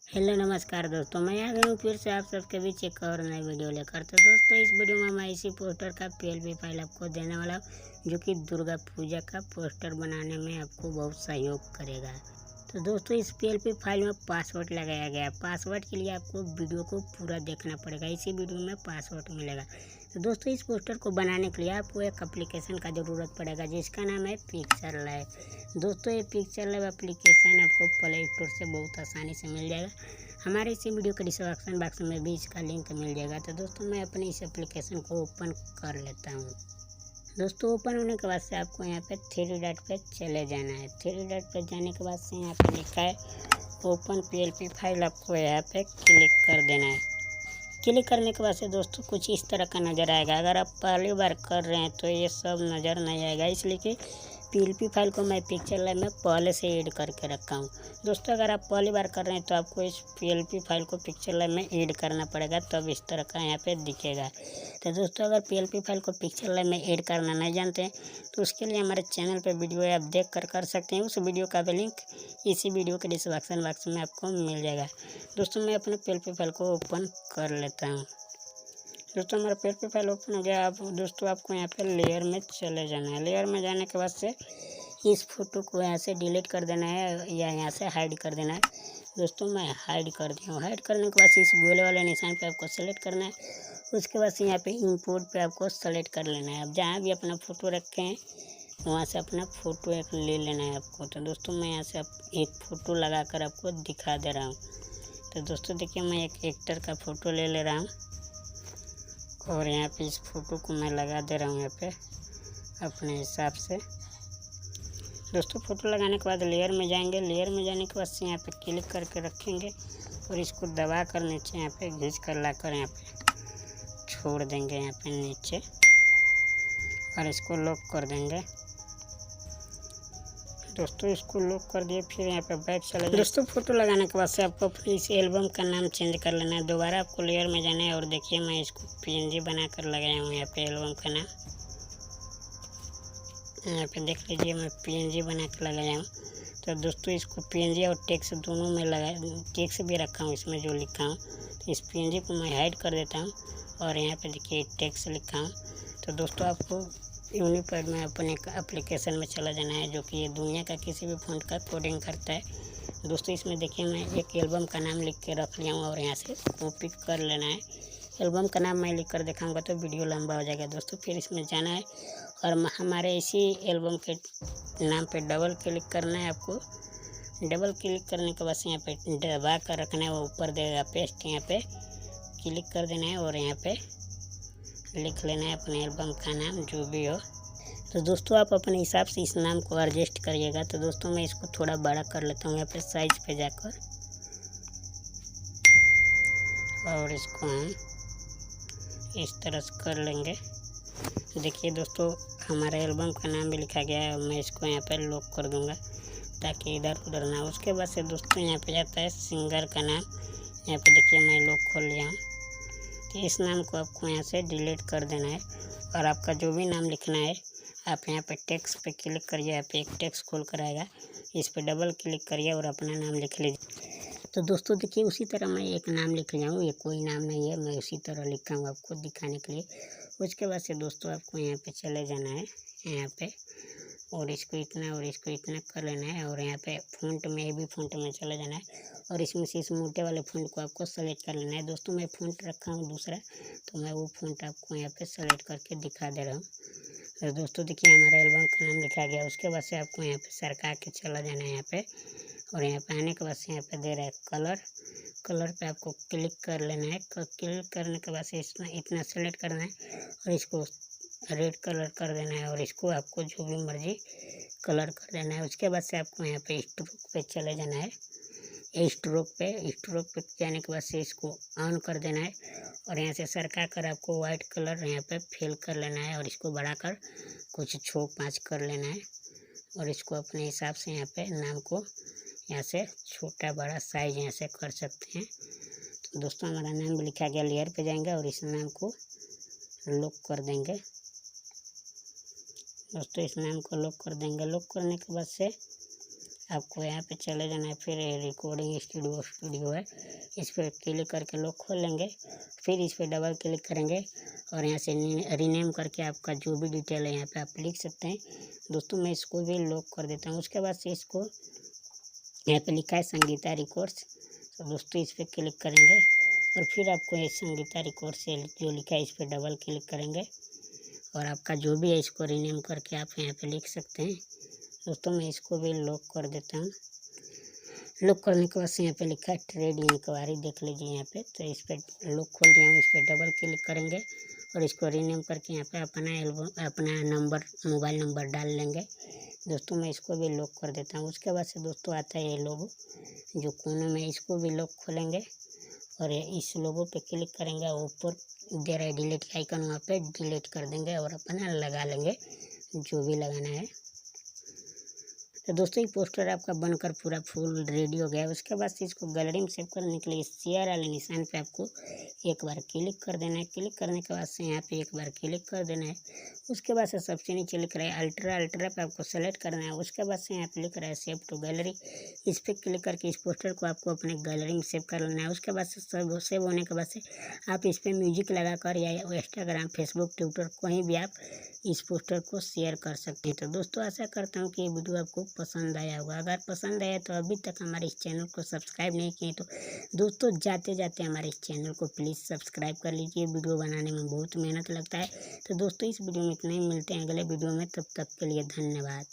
Hello नमस्कार दोस्तों, मैं आ गया हूँ फिर से आप सबके बीच एक और नई वीडियो लेकर। तो दोस्तों इस वीडियो में मैं इसी पोस्टर का पीएलपी फाइल आपको देने वाला हूँ, जो कि दुर्गा पूजा का पोस्टर बनाने में आपको बहुत सहयोग करेगा। तो दोस्तों इस पीएलपी फाइल में पासवर्ड लगाया गया है। पासवर्ड के लिए आपको वीडियो को पूरा देखना पड़ेगा, इसी वीडियो में पासवर्ड मिलेगा। तो दोस्तों इस पोस्टर को बनाने के लिए आपको एक एप्लीकेशन का ज़रूरत पड़ेगा, जिसका नाम है पिक्चर लैब। दोस्तों ये पिक्चर लैब एप्लीकेशन आपको प्ले स्टोर से बहुत आसानी से मिल जाएगा। हमारे इसी वीडियो के डिस्क्रिप्शन बॉक्स में भी इसका लिंक मिल जाएगा। तो दोस्तों मैं अपने इस एप्लीकेशन को ओपन कर लेता हूँ। दोस्तों ओपन होने के बाद से आपको यहाँ पे थ्री डॉट पे चले जाना है। थ्री डॉट पे जाने के बाद से यहाँ पे लिखा है ओपन पीएलपी फाइल, आपको यहाँ पे क्लिक कर देना है। क्लिक करने के बाद से दोस्तों कुछ इस तरह का नज़र आएगा। अगर आप पहली बार कर रहे हैं तो ये सब नज़र नहीं आएगा, इसलिए कि पीएलपी फाइल को मैं पिक्चर लैब में पहले से ऐड करके रखा हूँ। दोस्तों अगर आप पहली बार कर रहे हैं तो आपको इस पीएलपी फाइल को पिक्चर लैब में ऐड करना पड़ेगा, तब इस तरह का यहाँ पे दिखेगा। तो दोस्तों अगर पीएलपी फाइल को पिक्चर लैब में ऐड करना नहीं जानते हैं तो उसके लिए हमारे चैनल पर वीडियो है, आप देख कर सकते हैं। उस वीडियो का भी लिंक इसी वीडियो के डिस्क्रिप्शन बॉक्स में आपको मिल जाएगा। दोस्तों मैं अपने पीएलपी फाइल को ओपन कर लेता हूँ। दोस्तों हमारा पीएलपी फाइल ओपन हो गया। अब दोस्तों आपको यहाँ पे लेयर में चले जाना है। लेयर में जाने के बाद से इस फोटो को यहाँ से डिलीट कर देना है या यहाँ से हाइड कर देना है। दोस्तों मैं हाइड कर दिया हूँ। हाइड करने के बाद इस गोले वाले निशान पे आपको सेलेक्ट करना है। उसके बाद से यहाँ पे इंपोर्ट पे आपको सेलेक्ट कर लेना है। अब जहाँ भी अपना फ़ोटो रखे हैं वहाँ से अपना फ़ोटो एक ले लेना है आपको। तो दोस्तों मैं यहाँ से एक फ़ोटो लगा कर आपको दिखा दे रहा हूँ। तो दोस्तों देखिए मैं एक एक्टर का फ़ोटो ले रहा हूँ और यहाँ पे इस फ़ोटो को मैं लगा दे रहा हूँ यहाँ पे अपने हिसाब से। दोस्तों फ़ोटो लगाने के बाद लेयर में जाएंगे। लेयर में जाने के बाद से यहाँ पे क्लिक करके रखेंगे और इसको दबा कर नीचे यहाँ पे घिंच कर ला कर यहाँ पे छोड़ देंगे यहाँ पे नीचे और इसको लॉक कर देंगे। दोस्तों इसको लॉक कर दिए, फिर यहाँ पे बैक चले जाए। दोस्तों फोटो लगाने के बाद से आपको इस एल्बम का नाम चेंज कर लेना है। दोबारा आपको लेयर में जाना है और देखिए मैं इसको पीएनजी बना कर लगाया हूँ। यहाँ पे एल्बम का नाम यहाँ पे देख लीजिए, मैं पीएनजी बना कर लगाया हूँ। तो दोस्तों इसको पीएनजी और टेक्स्ट दोनों में लगा, टेक्स्ट भी रखा हूँ इसमें जो लिखा हूँ। तो इस पीएनजी को मैं हाइड कर देता हूँ और यहाँ पे देखिए टेक्स्ट लिखा हूँ। तो दोस्तों आपको यूनिपैड में अपने एप्लीकेशन में चला जाना है, जो कि ये दुनिया का किसी भी फ़ॉन्ट का कोडिंग करता है। दोस्तों इसमें देखिए मैं एक एल्बम का नाम लिख के रख लिया हूँ और यहाँ से कॉपी कर लेना है। एल्बम का नाम मैं लिख कर दिखाऊँगा तो वीडियो लंबा हो जाएगा। दोस्तों फिर इसमें जाना है और हमारे इसी एल्बम के नाम पे डबल क्लिक करना है आपको। डबल क्लिक करने के बाद यहाँ पे दबा कर रखना है, वो ऊपर देगा पेस्ट, यहाँ पे क्लिक कर देना है और यहाँ पे लिख लेना है अपने एल्बम का नाम जो भी हो। तो दोस्तों आप अपने हिसाब से इस नाम को एडजस्ट करिएगा। तो दोस्तों मैं इसको थोड़ा बड़ा कर लेता हूँ यहाँ पे साइज पे जाकर और इसको हम इस तरह से कर लेंगे। देखिए दोस्तों हमारे एल्बम का नाम भी लिखा गया है। मैं इसको यहाँ पे लॉक कर दूँगा ताकि इधर उधर ना। उसके बाद से दोस्तों यहाँ पे जाता है सिंगर का नाम। यहाँ पे देखिए मैं लॉक खोल लिया हूँ। तो इस नाम को आपको यहाँ से डिलीट कर देना है और आपका जो भी नाम लिखना है आप यहाँ पे टेक्स्ट पे क्लिक करिए। यहाँ पे एक टेक्स्ट खोल कर आएगा, इस पे डबल क्लिक करिए और अपना नाम लिख लीजिए। तो दोस्तों देखिए उसी तरह मैं एक नाम लिख लिया हूँ। ये कोई नाम नहीं है, मैं उसी तरह लिखा हूँ आपको दिखाने के लिए। उसके बाद से दोस्तों आपको यहाँ पे चले जाना है यहाँ पे और इसको इतना कर लेना है और यहाँ पे फ़ॉन्ट में भी फ़ॉन्ट में चले जाना है और इसमें से इस मोटे वाले फ़ॉन्ट को आपको सेलेक्ट कर लेना है। दोस्तों मैं फ़ॉन्ट रखा हूँ दूसरा, तो मैं वो फ़ॉन्ट आपको यहाँ पे सेलेक्ट करके दिखा दे रहा हूँ। तो दोस्तों देखिए हमारा एल्बम का नाम लिखा गया। उसके बाद से आपको यहाँ पे सरका के चला जाना है यहाँ पे और यहाँ पे आने के बाद से यहाँ पे दे रहा है कलर। कलर पे आपको क्लिक कर लेना है। क्लिक करने के बाद से इतना सेलेक्ट करना है और इसको रेड कलर कर देना है और इसको आपको जो भी मर्जी कलर कर देना है। उसके बाद से आपको यहाँ पे स्ट्रोक पे चले जाना है। स्ट्रोक पे जाने के बाद से इसको ऑन कर देना है और यहाँ से सरका कर आपको वाइट कलर यहाँ पे फिल कर लेना है और इसको बढ़ाकर कुछ 6-5 कर लेना है और इसको अपने हिसाब से यहाँ पे नाम को यहाँ से छोटा बड़ा साइज यहाँ से कर सकते हैं। तो दोस्तों हमारा नाम भी लिखा गया। लेयर पे जाएंगे और इस नाम को लॉक कर देंगे। दोस्तों इस नाम को लॉक कर देंगे। लॉक करने के बाद से आपको यहाँ पे चले जाना है, फिर रिकॉर्डिंग स्टूडियो है, इस पर क्लिक करके लॉक खोल लेंगे। फिर इस पर डबल क्लिक करेंगे और यहाँ से रीनेम करके आपका जो भी डिटेल है यहाँ पे आप लिख सकते हैं। दोस्तों मैं इसको भी लॉक कर देता हूँ। उसके बाद से इसको यहाँ पे लिखा है संगीता रिकॉर्ड्स, तो दोस्तों इस पर क्लिक करेंगे और फिर आपको ये संगीता रिकॉर्ड्स से जो लिखा है इस पर डबल क्लिक करेंगे और आपका जो भी है इसको रीनेम करके आप यहाँ पे लिख सकते हैं। दोस्तों मैं इसको भी लॉक कर देता हूँ। लॉक करने के बाद से यहाँ पे लिखा है ट्रेड इंक्वायरी, देख लीजिए यहाँ पे, तो इस पर लॉक खोल दिया हूँ। इस पर डबल क्लिक करेंगे और इसको रीनेम करके यहाँ पे अपना नंबर, मोबाइल नंबर डाल लेंगे। दोस्तों मैं इसको भी लॉक कर देता हूँ। उसके बाद से दोस्तों आता है ये लोगो जो कोने में, इसको भी लॉक खोलेंगे और इस लोगो पे क्लिक करेंगे, ऊपर दे रहा है डिलीट आइकन, वहाँ पे डिलीट कर देंगे और अपना लगा लेंगे जो भी लगाना है। तो दोस्तों ये पोस्टर आपका बनकर पूरा फुल रेडी हो गया है। उसके बाद से इसको गैलरी में सेव करने के लिए शेयर वाले निशान पे आपको एक बार क्लिक कर देना है। क्लिक करने के बाद से यहाँ पे एक बार क्लिक कर देना है। उसके बाद से सबसे नीचे लिख रहा है अल्ट्रा पे आपको सेलेक्ट करना है। उसके बाद से यहाँ पे लिख रहा है सेव टू गैलरी, इस पर क्लिक करके इस पोस्टर को आपको अपने गैलरी में सेव कर लेना है। उसके बाद से सब सेव होने के बाद से आप इस पर म्यूजिक लगा कर या इंस्टाग्राम, फेसबुक, ट्विटर कहीं भी आप इस पोस्टर को शेयर कर सकते हैं। तो दोस्तों आशा करता हूँ कि ये वीडियो आपको पसंद आया होगा। अगर पसंद आया तो अभी तक हमारे इस चैनल को सब्सक्राइब नहीं किए तो दोस्तों जाते जाते हमारे इस चैनल को प्लीज़ सब्सक्राइब कर लीजिए। वीडियो बनाने में बहुत मेहनत लगता है। तो दोस्तों इस वीडियो में इतना ही, मिलते हैं अगले वीडियो में, तब तक के लिए धन्यवाद।